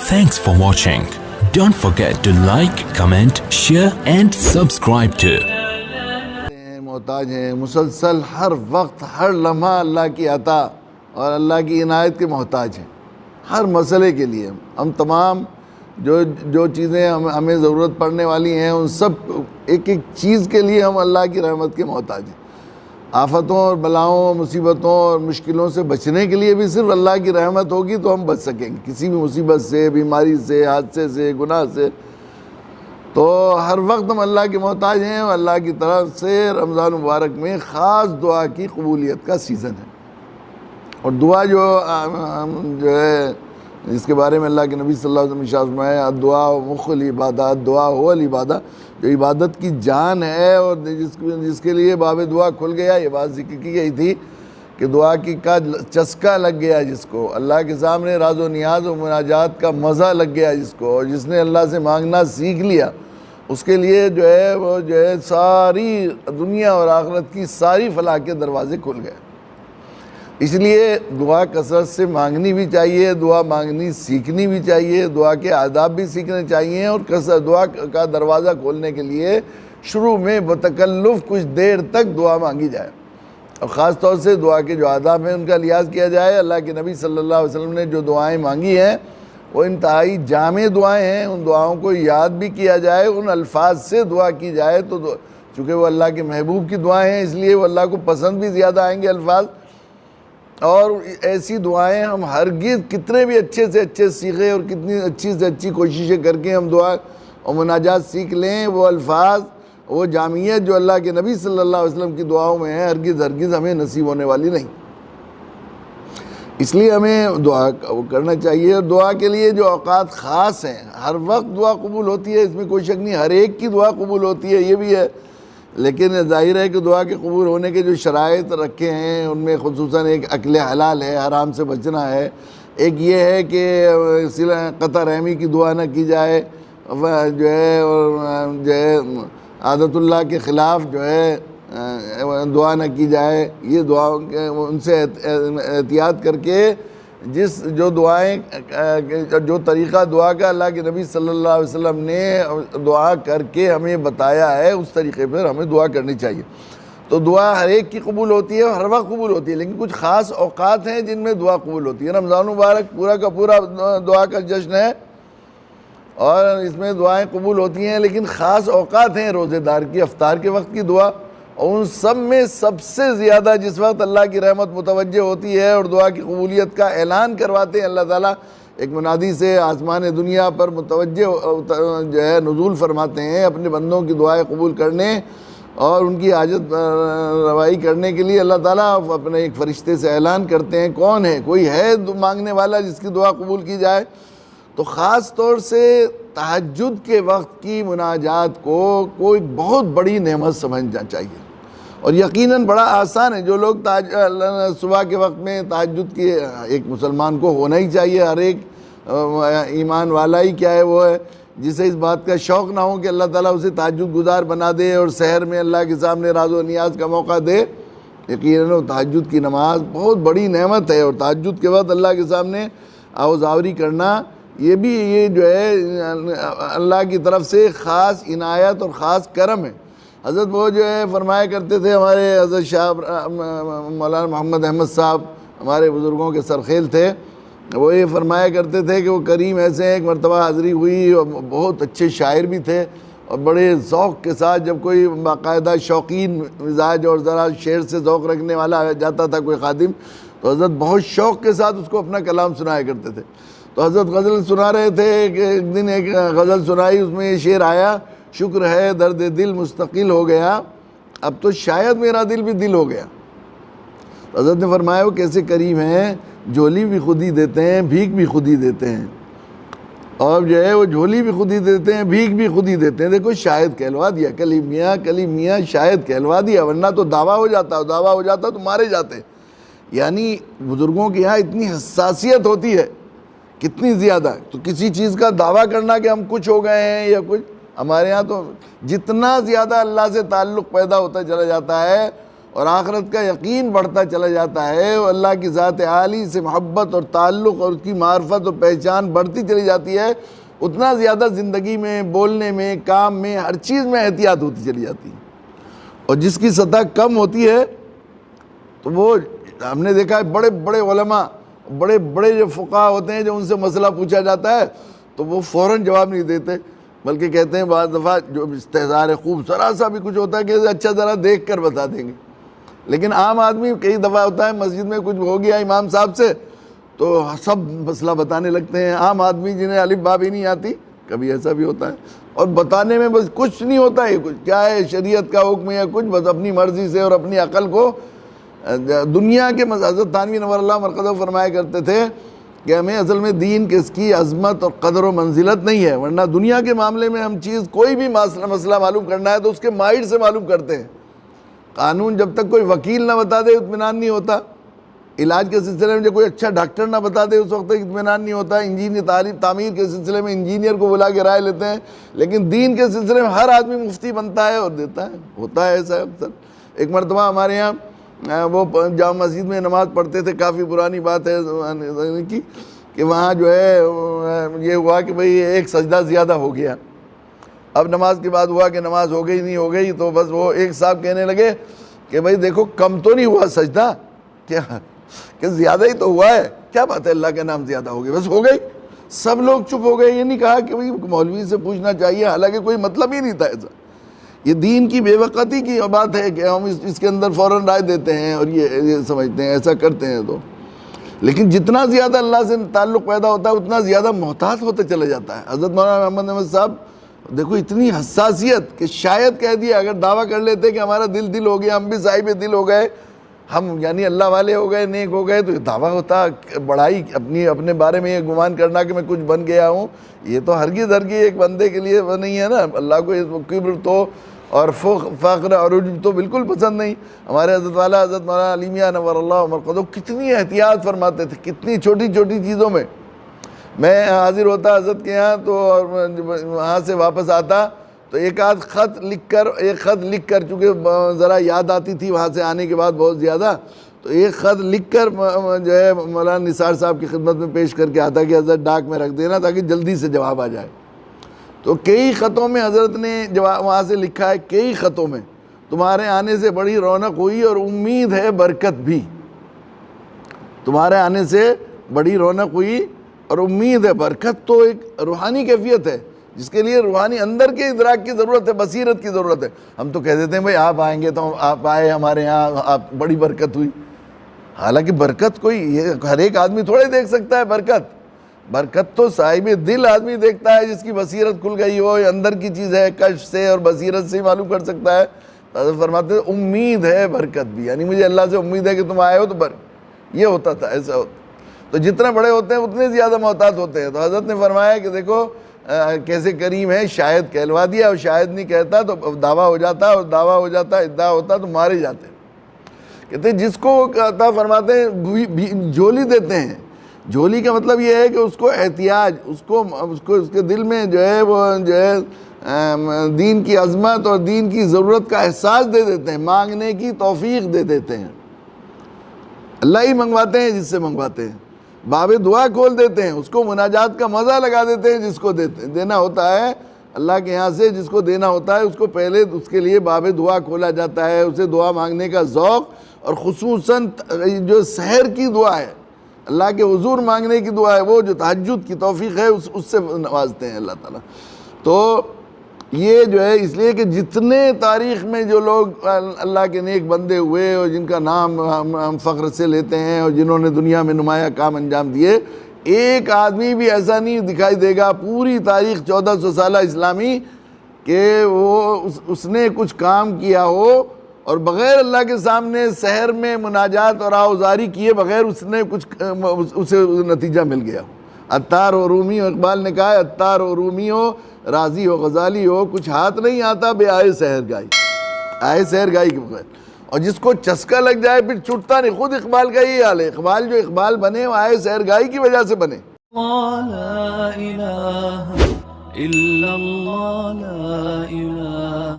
Thanks for watching. Don't forget to like, comment, share and subscribe to. محتاج ہیں مسلسل ہر وقت ہر لمحہ اللہ کی عطا اور اللہ کی عنایت کے محتاج ہیں. ہر مسئلے کے لیے ہم تمام جو چیزیں ہمیں ضرورت پڑنے والی ہیں ان سب ایک ایک چیز کے لیے ہم اللہ کی رحمت کے محتاج ہیں. آفتوں اور بلاؤں مصیبتوں اور مشکلوں سے بچنے کے لیے بھی صرف اللہ کی رحمت ہوگی تو ہم بچ سکیں گے کسی بھی مصیبت سے, بیماری سے, حادثے سے, گناہ سے. تو ہر وقت ہم اللہ کے محتاج ہیں اور اللہ کی طرف سے رمضان مبارک میں خاص دعا کی قبولیت کا سیزن ہے. اور دعا جو ہے جس کے بارے میں اللہ کے نبی صلی اللہ علیہ وسلم نے ارشاد فرمایا دعا مخ العبادات, دعا ہو العبادہ, جو عبادت کی جان ہے اور جس کے لیے باب دعا کھل گیا. یہ بات ذکر کی گئی تھی کہ دعا کا چسکا لگ گیا جس کو, اللہ کے سامنے راز و نیاز و مناجات کا مزہ لگ گیا جس کو, اور جس نے اللہ سے مانگنا سیکھ لیا اس کے لیے جو ہے وہ جو ہے ساری دنیا اور آخرت کی ساری فلاح کے دروازے کھل گئے. اس لیے دعا کثرت سے مانگنی بھی چاہیے, دعا مانگنی سیکھنی بھی چاہیے, دعا کے آداب بھی سیکھنے چاہیے. اور دعا کا دروازہ کھولنے کے لیے شروع میں بتکلف کچھ دیر تک دعا مانگی جائے, اور خاص طور سے دعا کے جو آداب ہیں ان کا لحاظ کیا جائے. اللہ کے نبی صلی اللہ علیہ وسلم نے جو دعائیں مانگی ہیں وہ انتہائی جامع دعائیں ہیں. ان دعاؤں کو یاد بھی کیا جائے, ان الفاظ سے دعا کی جائے تو چونکہ وہ اللہ کے محبوب کی دعائیں ہیں اس لیے وہ اللہ کو پسند بھی زیادہ آئیں گے الفاظ. اور ایسی دعائیں ہم ہرگز کتنے بھی اچھے سے اچھے سیکھیں اور کتنی اچھی سے اچھی کوششیں کر کے ہم دعا اور مناجات سیکھ لیں, وہ الفاظ وہ جامعیت جو اللہ کے نبی صلی اللہ علیہ وسلم کی دعاؤں میں ہے ہرگز ہمیں نصیب ہونے والی نہیں. اس لیے ہمیں دعا کرنا چاہیے. اور دعا کے لیے جو اوقات خاص ہیں, ہر وقت دعا قبول ہوتی ہے اس میں کوئی شک نہیں, ہر ایک کی دعا قبول ہوتی ہے یہ بھی ہے, لیکن ظاہر ہے کہ دعا کے قبول ہونے کے جو شرائط رکھے ہیں ان میں خصوصاً ایک اکل حلال ہے, حرام سے بچنا ہے. ایک یہ ہے کہ قطع رحمی کی دعا نہ کی جائے جو ہے, اور جو ہے عادت اللہ کے خلاف جو ہے دعا نہ کی جائے. یہ دعا ان سے احتیاط کر کے جو دعائیں جو طریقہ دعا کا اللہ کے نبی صلی اللہ علیہ وسلم نے دعا کر کے ہمیں بتایا ہے اس طریقے پر ہمیں دعا کرنی چاہیے. تو دعا ہر ایک کی قبول ہوتی ہے اور ہر وقت قبول ہوتی ہے, لیکن کچھ خاص اوقات ہیں جن میں دعا قبول ہوتی ہے. رمضان مبارک پورا کا پورا دعا کا جشن ہے اور اس میں دعائیں قبول ہوتی ہیں, لیکن خاص اوقات ہیں روزے دار کی, افطار کے وقت کی دعا, اور ان سب میں سب سے زیادہ جس وقت اللہ کی رحمت متوجہ ہوتی ہے اور دعا کی قبولیت کا اعلان کرواتے ہیں اللہ تعالیٰ ایک منادی سے آسمان دنیا پر متوجہ جو ہے نزول فرماتے ہیں اپنے بندوں کی دعائیں قبول کرنے اور ان کی حاجت روائی کرنے کے لیے. اللہ تعالیٰ اپنے ایک فرشتے سے اعلان کرتے ہیں کون ہے, کوئی ہے مانگنے والا جس کی دعا قبول کی جائے. تو خاص طور سے تہجد کے وقت کی مناجات کو کوئی بہت بڑی نعمت سمجھنا چاہیے, اور یقیناً بڑا آسان ہے. جو لوگ صبح کے وقت میں تہجد کی ایک مسلمان کو ہونا ہی چاہیے, ہر ایک ایمان والا ہی کیا ہے وہ ہے جسے اس بات کا شوق نہ ہو کہ اللہ تعالیٰ اسے تہجد گزار بنا دے اور سحر میں اللہ کے سامنے راز و نیاز کا موقع دے. یقیناً تہجد کی نماز بہت بڑی نعمت ہے, اور تہجد کے وقت اللہ کے سامنے آوازاری کرنا یہ جو ہے اللہ کی طرف سے خاص عنایت اور خاص کرم ہے. حضرت وہ جو ہے فرمایا کرتے تھے, ہمارے حضرت شاہ مولانا محمد احمد صاحب ہمارے بزرگوں کے سرخیل تھے, وہ یہ فرمایا کرتے تھے کہ وہ کریم ایسے ہیں. ایک مرتبہ حاضری ہوئی اور بہت اچھے شاعر بھی تھے, اور بڑے ذوق کے ساتھ جب کوئی باقاعدہ شوقین مزاج اور ذرا شعر سے ذوق رکھنے والا جاتا تھا کوئی خادم, تو حضرت بہت شوق کے ساتھ اس کو اپنا کلام سنایا کرتے تھے. تو حضرت غزل سنا رہے تھے کہ ایک دن ایک غزل سنائی, اس میں یہ شعر آیا, شکر ہے درد دل مستقل ہو گیا, اب تو شاید میرا دل بھی دل ہو گیا. حضرت نے فرمایا وہ کیسے کریم ہیں, جھولی بھی خود ہی دیتے ہیں, بھیک بھی خود ہی دیتے ہیں, اور جو ہے وہ جھولی بھی خود ہی دیتے ہیں, بھیک بھی خود ہی دیتے ہیں. دیکھو شاید کہلوا دیا, کلی میاں شاید کہلوا دیا, ورنہ تو دعویٰ ہو جاتا تو مارے جاتے. یعنی بزرگوں کے یہاں اتنی حساسیت ہوتی ہے, کتنی زیادہ. تو کسی چیز کا دعویٰ کرنا کہ ہم کچھ ہو گئے ہیں یا کچھ, ہمارے ہاں تو جتنا زیادہ اللہ سے تعلق پیدا ہوتا چلا جاتا ہے اور آخرت کا یقین بڑھتا چلا جاتا ہے، اور اللہ کی ذات عالی سے محبت اور تعلق اور اس کی معرفت اور پہچان بڑھتی چلی جاتی ہے، اتنا زیادہ زندگی میں، بولنے میں، کام میں، ہر چیز میں احتیاط ہوتی چلی جاتی ہے۔ اور جس کی سطح کم ہوتی ہے تو وہ ہم نے دیکھا ہے بڑے بڑے علماء، بڑے بڑے جو فقہاء ہوتے ہیں، جو ان سے مسئلہ پوچھا جاتا ہے تو وہ فوراً جواب نہیں دیتے، بلکہ کہتے ہیں بعض دفعہ جو استحضار خوب ذرا سا بھی کچھ ہوتا ہے کہ اچھا ذرا دیکھ کر بتا دیں گے۔ لیکن عام آدمی کئی دفعہ ہوتا ہے مسجد میں کچھ ہو گیا امام صاحب سے تو سب مسئلہ بتانے لگتے ہیں۔ عام آدمی جنہیں الف با بھی نہیں آتی، کبھی ایسا بھی ہوتا ہے، اور بتانے میں بس کچھ نہیں ہوتا ہے، کچھ کیا ہے شریعت کا حکم یا کچھ، بس اپنی مرضی سے اور اپنی عقل کو دنیا کے حضرت تھانوی نور اللہ مرقدہ فرمایا کرتے تھے کہ ہمیں اصل میں دین کس کی عظمت اور قدر و منزلت نہیں ہے، ورنہ دنیا کے معاملے میں ہم چیز کوئی بھی مسئلہ معلوم کرنا ہے تو اس کے ماہر سے معلوم کرتے ہیں۔ قانون جب تک کوئی وکیل نہ بتا دے اطمینان نہیں ہوتا، علاج کے سلسلے میں جب کوئی اچھا ڈاکٹر نہ بتا دے اس وقت تک اطمینان نہیں ہوتا، انجینئر تعمیر کے سلسلے میں انجینئر کو بلا کے رائے لیتے ہیں، لیکن دین کے سلسلے میں ہر آدمی مفتی بنتا ہے اور دیتا ہے، ہوتا ہے ایسا اکثر۔ ایک مرتبہ ہمارے یہاں وہ جامع مسجد میں نماز پڑھتے تھے، کافی پرانی بات ہے کی، کہ وہاں جو ہے یہ ہوا کہ بھئی ایک سجدہ زیادہ ہو گیا۔ اب نماز کے بعد ہوا کہ نماز ہو گئی نہیں ہو گئی، تو بس وہ ایک صاحب کہنے لگے کہ بھئی دیکھو کم تو نہیں ہوا سجدہ، کیا کہ زیادہ ہی تو ہوا ہے، کیا بات ہے اللہ کے نام زیادہ ہو گئی، بس ہو گئی۔ سب لوگ چپ ہو گئے، یہ نہیں کہا کہ بھئی مولوی سے پوچھنا چاہیے، حالانکہ کوئی مطلب ہی نہیں تھا ایسا۔ یہ دین کی بے وقتی کی بات ہے کہ ہم اس کے اندر فوراً رائے دیتے ہیں اور یہ سمجھتے ہیں، ایسا کرتے ہیں تو، لیکن جتنا زیادہ اللہ سے تعلق پیدا ہوتا ہے اتنا زیادہ محتاط ہوتے چلے جاتا ہے۔ حضرت مولانا محمد احمد صاحب دیکھو اتنی حساسیت کہ شاید کہہ دیا، اگر دعویٰ کر لیتے کہ ہمارا دل ہو گیا، ہم بھی صاحب دل ہو گئے، ہم یعنی اللہ والے ہو گئے، نیک ہو گئے، تو یہ دعویٰ ہوتا بڑائی اپنے بارے میں یہ گمان کرنا کہ میں کچھ بن گیا ہوں، یہ تو ہرگز ایک بندے کے لیے وہ نہیں ہے نا۔ اللہ کو کبر تو اور فخر اور عجب تو بالکل پسند نہیں۔ ہمارے حضرت والا حضرت مولانا علی میاں نور اللہ مرقدہ کتنی احتیاط فرماتے تھے، کتنی چھوٹی چھوٹی چیزوں میں۔ میں حاضر ہوتا حضرت کے یہاں تو وہاں سے واپس آتا تو ایک خط لکھ کر چونکہ ذرا یاد آتی تھی وہاں سے آنے کے بعد بہت زیادہ، تو ایک خط لکھ کر جو ہے مولانا نثار صاحب کی خدمت میں پیش کر کے آتا کہ حضرت ڈاک میں رکھ دینا تاکہ جلدی سے جواب آ جائے۔ تو کئی خطوں میں حضرت نے جواب وہاں سے لکھا ہے، کئی خطوں میں تمہارے آنے سے بڑی رونق ہوئی اور امید ہے برکت بھی، تمہارے آنے سے بڑی رونق ہوئی اور امید ہے برکت۔ تو ایک روحانی کیفیت ہے جس کے لیے روحانی اندر کے ادراک کی ضرورت ہے، بصیرت کی ضرورت ہے۔ ہم تو کہہ دیتے ہیں بھئی آپ آئیں گے تو آپ آئے ہمارے یہاں، آپ بڑی برکت ہوئی، حالانکہ برکت کوئی یہ ہر ایک آدمی تھوڑے دیکھ سکتا ہے۔ برکت تو صاحب دل آدمی دیکھتا ہے جس کی بصیرت کھل گئی ہو، یہ اندر کی چیز ہے، کشف سے اور بصیرت سے ہی معلوم کر سکتا ہے۔ حضرت فرماتے ہیں امید ہے برکت بھی، یعنی مجھے اللہ سے امید ہے کہ تم آئے ہو تو یہ ہوتا تھا، ایسا ہوتا۔ تو جتنے بڑے ہوتے ہیں اتنے زیادہ محتاط ہوتے ہیں۔ تو حضرت نے فرمایا کہ دیکھو کیسے کریم ہے، شاید کہلوا دیا اور شاید نہیں کہتا تو دعویٰ ہو جاتا، اور دعویٰ ہو جاتا ادعا ہوتا تو مارے جاتے۔ کہتے ہیں جس کو عطا فرماتے ہیں جھولی دیتے ہیں۔ جھولی کا مطلب یہ ہے کہ اس کو احتیاج، اس کے دل میں جو ہے وہ جو ہے دین کی عظمت اور دین کی ضرورت کا احساس دے دیتے ہیں، مانگنے کی توفیق دے دیتے ہیں۔ اللہ ہی منگواتے ہیں جس سے منگواتے ہیں، باب دعا کھول دیتے ہیں، اس کو مناجات کا مزہ لگا دیتے ہیں، جس کو دینا ہوتا ہے اللہ کے یہاں سے، جس کو دینا ہوتا ہے اس کو پہلے اس کے لیے باب دعا کھولا جاتا ہے، اسے دعا مانگنے کا ذوق، اور خصوصاً جو سحر کی دعا ہے، اللہ کے حضور مانگنے کی دعا ہے، وہ جو تہجد کی توفیق ہے اس سے نوازتے ہیں اللہ تعالیٰ۔ تو یہ جو ہے اس لیے کہ جتنے تاریخ میں جو لوگ اللہ کے نیک بندے ہوئے اور جن کا نام ہم فخر سے لیتے ہیں اور جنہوں نے دنیا میں نمایاں کام انجام دیے، ایک آدمی بھی ایسا نہیں دکھائی دے گا پوری تاریخ 1400 سالہ اسلامی کہ وہ اس نے کچھ کام کیا ہو اور بغیر اللہ کے سامنے سحر میں مناجات اور آوزاری کیے بغیر اس نے کچھ اسے نتیجہ مل گیا ہو۔ عطار و رومی ہو، اقبال نے کہا ہے عطار و رومی ہو، رازی ہو، غزالی ہو، کچھ ہاتھ نہیں آتا بے آئے سحر گائی، آئے سحر گائی کے بغیر۔ اور جس کو چسکا لگ جائے پھر چھٹتا نہیں، خود اقبال کا یہی حال ہے۔ اقبال جو اقبال بنے وہ آئے سحر گائی کی وجہ سے بنے۔ لا الہ الا اللہ، لا الہ